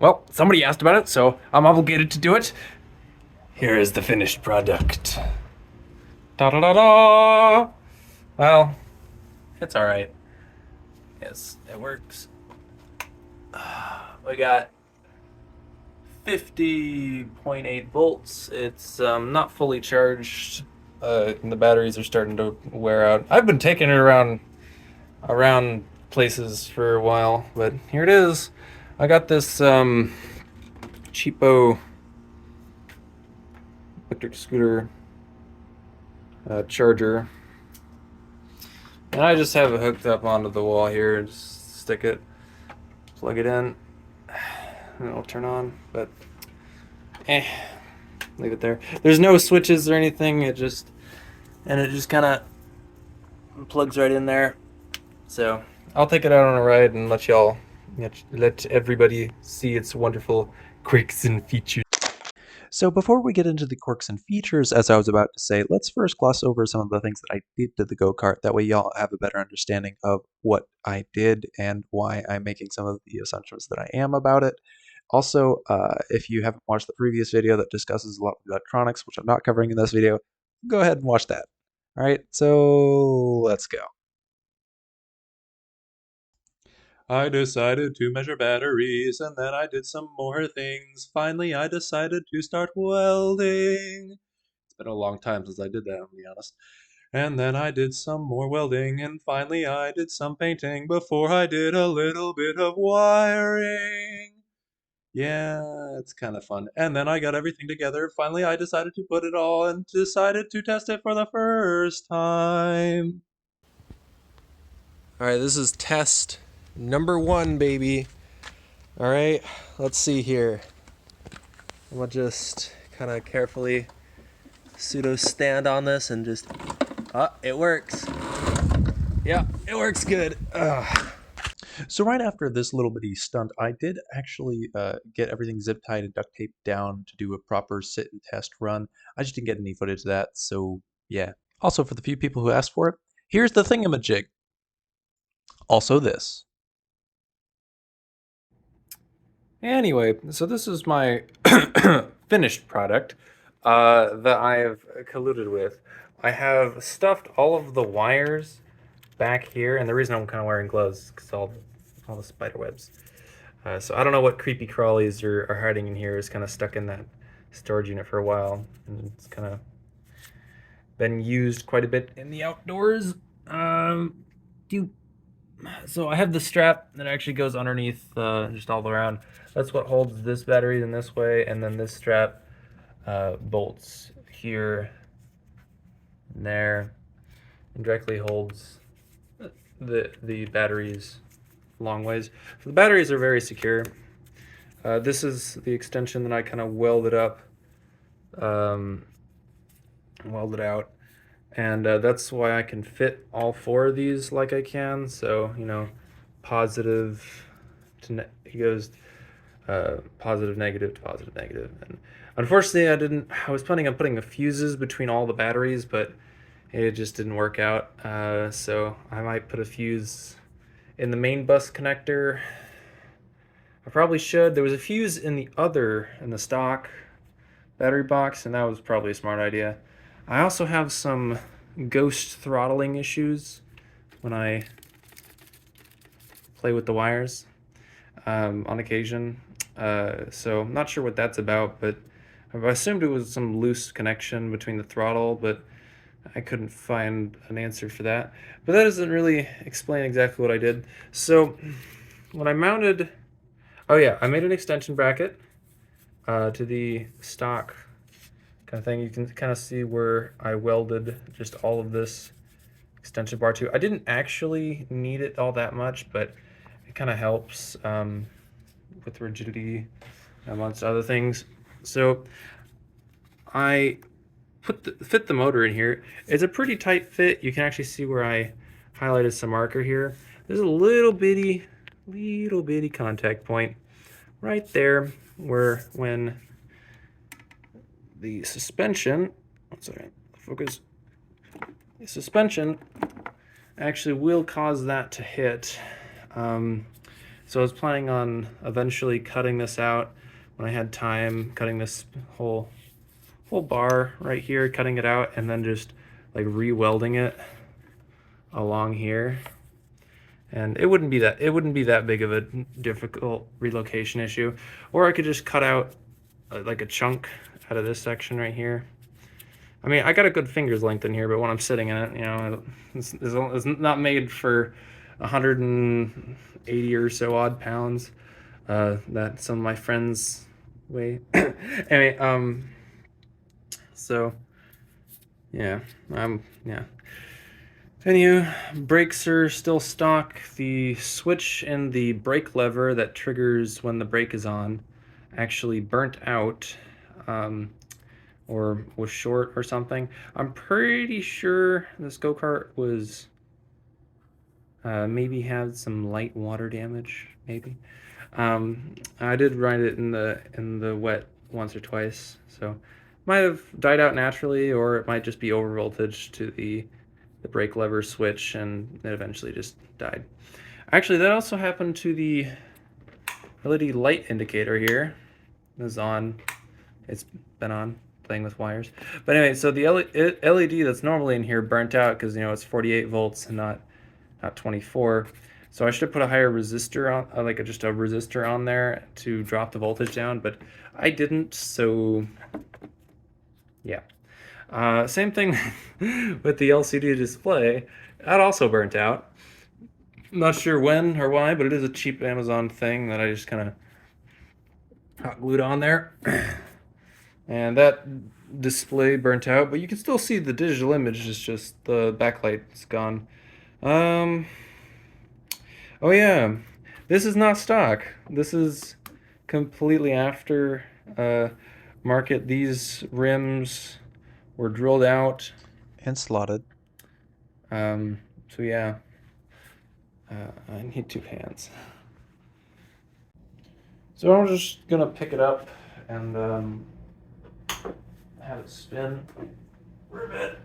Well, somebody asked about it, so I'm obligated to do it. Here is the finished product. Da da da da! Well, it's alright. Yes, it works. We got 50.8 volts. It's not fully charged, and the batteries are starting to wear out. I've been taking it around places for a while, but here it is. I got this cheapo electric scooter charger, and I just have it hooked up onto the wall here. Just stick it, plug it in, and it'll turn on. But leave it there. There's no switches or anything. It just kind of plugs right in there. So I'll take it out on a ride and let everybody see its wonderful quirks and features. So before we get into the quirks and features, as I was about to say, let's first gloss over some of the things that I did to the go-kart. That way y'all have a better understanding of what I did and why I'm making some of the assumptions that I am about it. Also, if you haven't watched the previous video that discusses a lot of electronics, which I'm not covering in this video, go ahead and watch that. All right, so let's go. I decided to measure batteries, and then I did some more things. Finally, I decided to start welding. It's been a long time since I did that, I'll be honest. And then I did some more welding, and finally I did some painting before I did a little bit of wiring. Yeah, it's kind of fun. And then I got everything together. Finally, I decided to put it all and decided to test it for the first time. All right, this is test number 1, baby. All right, let's see here. I'm gonna just kind of carefully pseudo stand on this and just, it works. Yeah, it works good. So right after this little bitty stunt, I did actually get everything zip tied and duct taped down to do a proper sit and test run. I just didn't get any footage of that, so yeah. Also, for the few people who asked for it, here's the thingamajig. Also this. Anyway, so this is my finished product that I have colluded with. I have stuffed all of the wires back here, and the reason I'm kind of wearing gloves is because all the spider webs. So I don't know what creepy crawlies are hiding in here. It's kind of stuck in that storage unit for a while, and it's kind of been used quite a bit in the outdoors. So I have the strap that actually goes underneath, just all around. That's what holds this battery in this way, and then this strap bolts here and there, and directly holds the batteries long ways. So the batteries are very secure. This is the extension that I kind of welded up, welded out, and that's why I can fit all 4 of these like I can. So positive to it goes positive, negative to positive, negative. And unfortunately, I was planning on putting the fuses between all the batteries, but it just didn't work out. So I might put a fuse in the main bus connector. I probably should. There was a fuse in the stock battery box, and that was probably a smart idea. I also have some ghost throttling issues when I play with the wires on occasion. So I'm not sure what that's about, but I assumed it was some loose connection between the throttle, but I couldn't find an answer for that. But that doesn't really explain exactly what I did. So when I mounted, I made an extension bracket to the stock kind of thing. You can kind of see where I welded just all of this extension bar to. I didn't actually need it all that much, but it kind of helps with rigidity amongst other things. So I fit the motor in here. It's a pretty tight fit. You can actually see where I highlighted some marker here. There's a little bitty contact point right there where when the suspension, focus, the suspension actually will cause that to hit. So I was planning on eventually cutting this out when I had time, cutting this whole bar right here, cutting it out, and then just like re-welding it along here. And it wouldn't be that big of a difficult relocation issue. Or I could just cut out like a chunk out of this section right here. I mean, I got a good finger's length in here, but when I'm sitting in it, it's not made for 180 or so odd pounds that some of my friends weigh. Anyway, so yeah, yeah. Anywho, brakes are still stock. The switch in the brake lever that triggers when the brake is on actually burnt out, um, or was short or something. I'm pretty sure this go-kart was maybe had some light water damage, maybe. I did ride it in the wet once or twice, so might have died out naturally, or it might just be over voltage to the brake lever switch, and it eventually just died. Actually, that also happened to the LED light indicator here. It was on. It's been on playing with wires. But anyway, so the LED that's normally in here burnt out because it's 48 volts and not 24. So I should have put a higher resistor on, like just a resistor on there to drop the voltage down, but I didn't. So yeah. Same thing with the LCD display. That also burnt out. Not sure when or why, but it is a cheap Amazon thing that I just kind of hot glued on there. And that display burnt out, but you can still see the digital image. It's just the backlight's gone. Um, oh yeah, this is not stock. This is completely after market. These rims were drilled out. And slotted. Um, so yeah, I need two hands. So I'm just gonna pick it up and have it spin for a bit.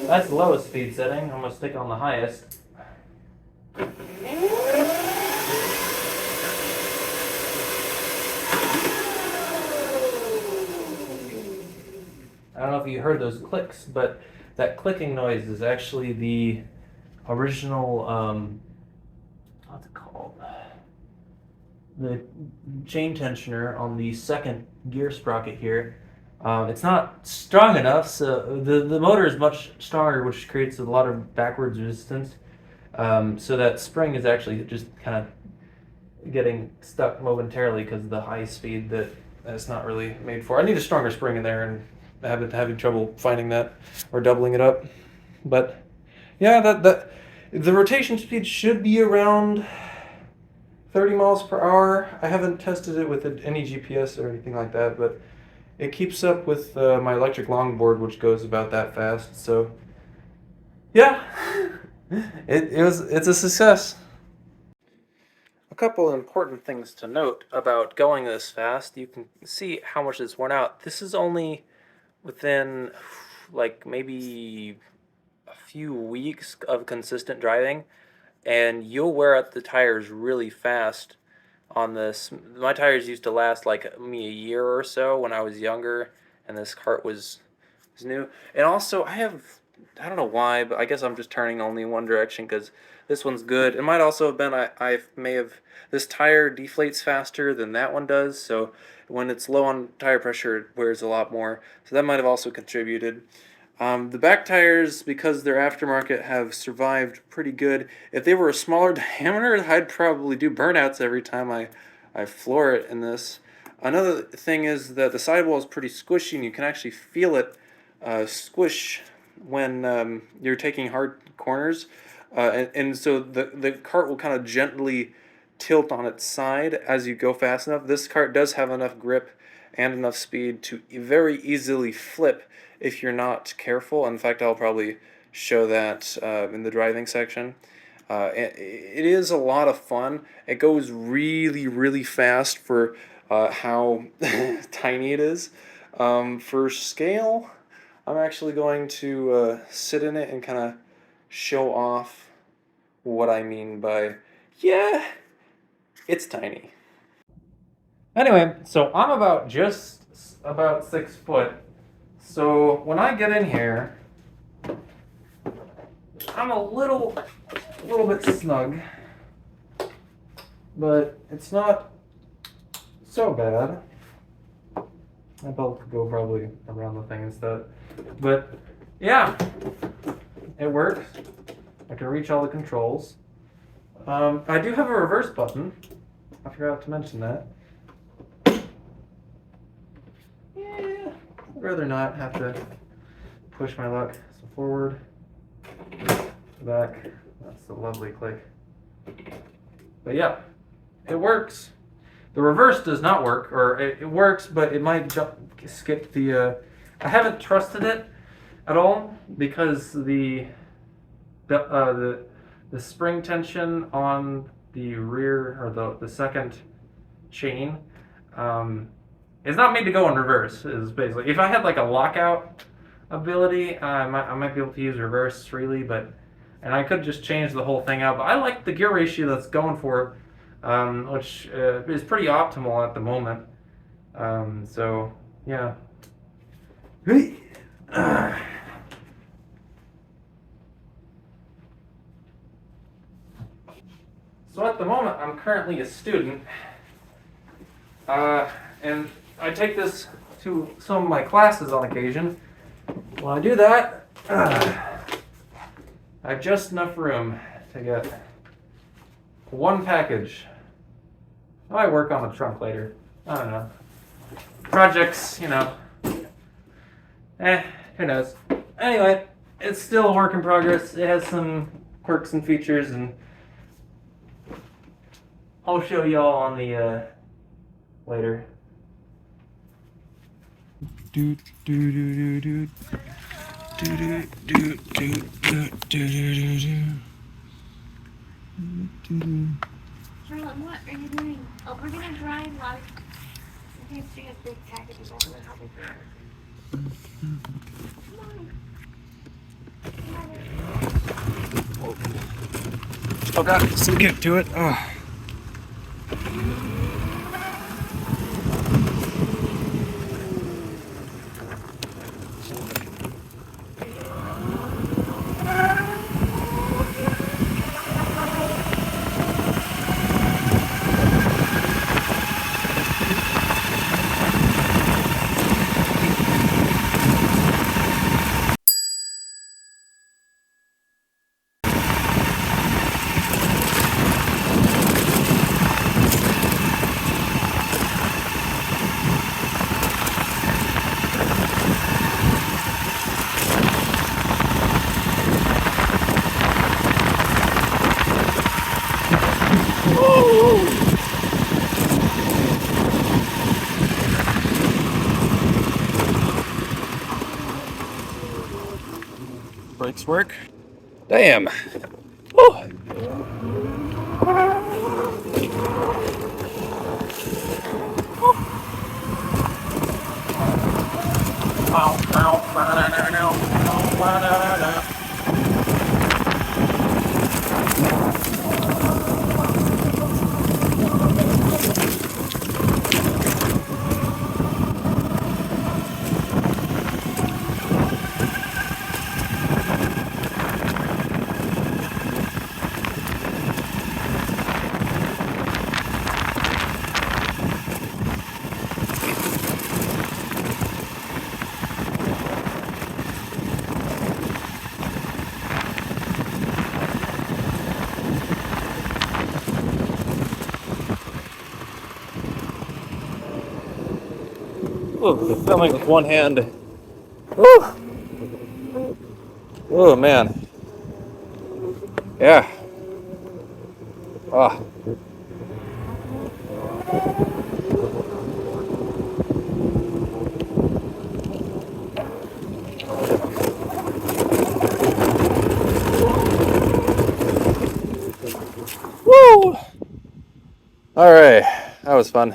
That's the lowest speed setting. I'm gonna stick on the highest. I don't know if you heard those clicks, but that clicking noise is actually the original, what's it called? The chain tensioner on the second gear sprocket here. It's not strong enough, so the motor is much stronger, which creates a lot of backwards resistance. So that spring is actually just kind of getting stuck momentarily because of the high speed that it's not really made for. I need a stronger spring in there, and having trouble finding that or doubling it up. But yeah, that the rotation speed should be around 30 miles per hour. I haven't tested it with any GPS or anything like that, but it keeps up with my electric longboard, which goes about that fast. So yeah, it's a success. A couple important things to note about going this fast. You can see how much it's worn out. This is only within like maybe a few weeks of consistent driving, and you'll wear out the tires really fast on this. My tires used to last like me a year or so when I was younger, and this cart was new. And also, I don't know why, but I guess I'm just turning only in one direction because this one's good. It might also have been I may have this tire deflates faster than that one does, so when it's low on tire pressure, it wears a lot more. So that might have also contributed. The back tires, because they're aftermarket, have survived pretty good. If they were a smaller diameter, I'd probably do burnouts every time I floor it in this. Another thing is that the sidewall is pretty squishy, and you can actually feel it squish when you're taking hard corners. And so the cart will kind of gently tilt on its side as you go fast enough. This cart does have enough grip and enough speed to very easily flip if you're not careful. In fact, I'll probably show that in the driving section. It is a lot of fun. It goes really, really fast for how tiny it is. For scale, I'm actually going to sit in it and kind of show off what I mean by, yeah, it's tiny. Anyway, so I'm about just about 6 foot. So when I get in here, I'm a little bit snug, but it's not so bad. My belt could go probably around the thing instead. But yeah, it works. I can reach all the controls. I do have a reverse button. I forgot to mention that. Yeah, I'd rather not have to push my luck. So forward, back. That's a lovely click. But yeah, it works. The reverse does not work, or it works, but it might skip the. I haven't trusted it at all because the spring tension on the rear or the second chain is not made to go in reverse. Is basically if I had like a lockout ability, I might be able to use reverse freely, and I could just change the whole thing out. But I like the gear ratio that's going for it. Which is pretty optimal at the moment. So, yeah. So at the moment, I'm currently a student, and I take this to some of my classes on occasion. When I do that, I have just enough room to get one package. I might work on the trunk later. I don't know. Projects, who knows. Anyway, it's still a work in progress. It has some quirks and features, and I'll show y'all on the later. Do do do do do do do do do do do. Charlotte, what are you doing? Oh, we're gonna drive like we're gonna see a big package of all the other things. Come on. Oh god, still get to it. Oh. Brakes work. Damn. Woo. Ooh, filming with one hand. Woo! Oh man. Yeah. Ah. Woo! All right, that was fun.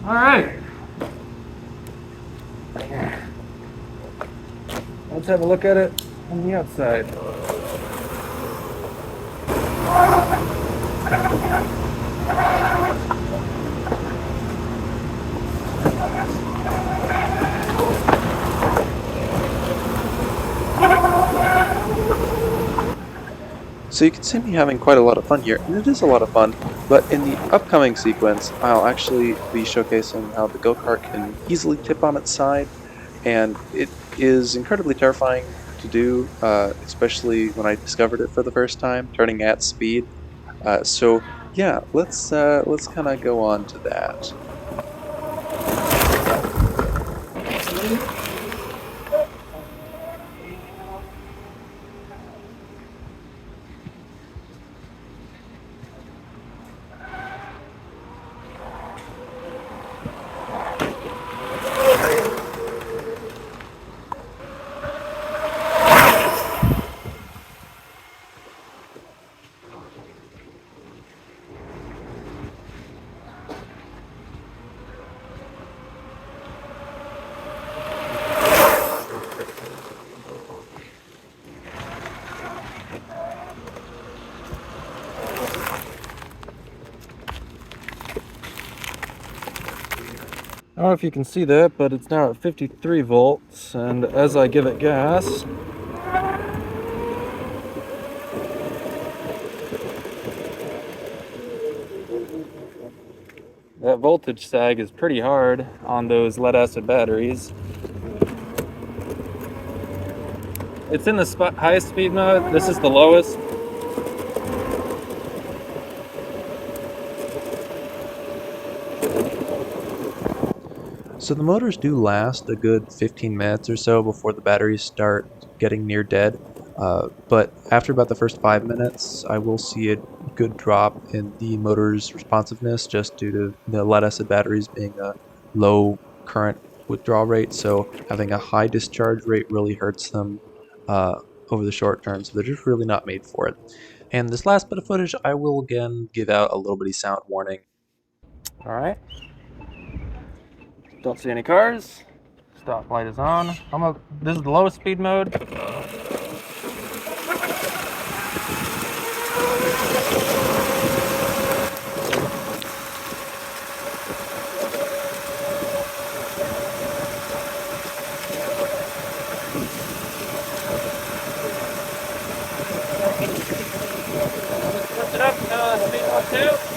All right. let's have a look at it on the outside. So you can see me having quite a lot of fun here, and it is a lot of fun, but in the upcoming sequence, I'll actually be showcasing how the go-kart can easily tip on its side, and it is incredibly terrifying to do, especially when I discovered it for the first time, turning at speed. So yeah, let's kind of go on to that. I don't know if you can see that, but it's now at 53 volts, and as I give it gas, that voltage sag is pretty hard on those lead acid batteries. It's in the highest speed mode. This is the lowest. So the motors do last a good 15 minutes or so before the batteries start getting near dead. But after about the first 5 minutes, I will see a good drop in the motor's responsiveness just due to the lead acid batteries being a low current withdrawal rate. So having a high discharge rate really hurts them over the short term. So they're just really not made for it. And this last bit of footage, I will again give out a little bitty sound warning. All right. Don't see any cars. Stop light is on. This is the lowest speed mode. Lift it up, speed mode 2.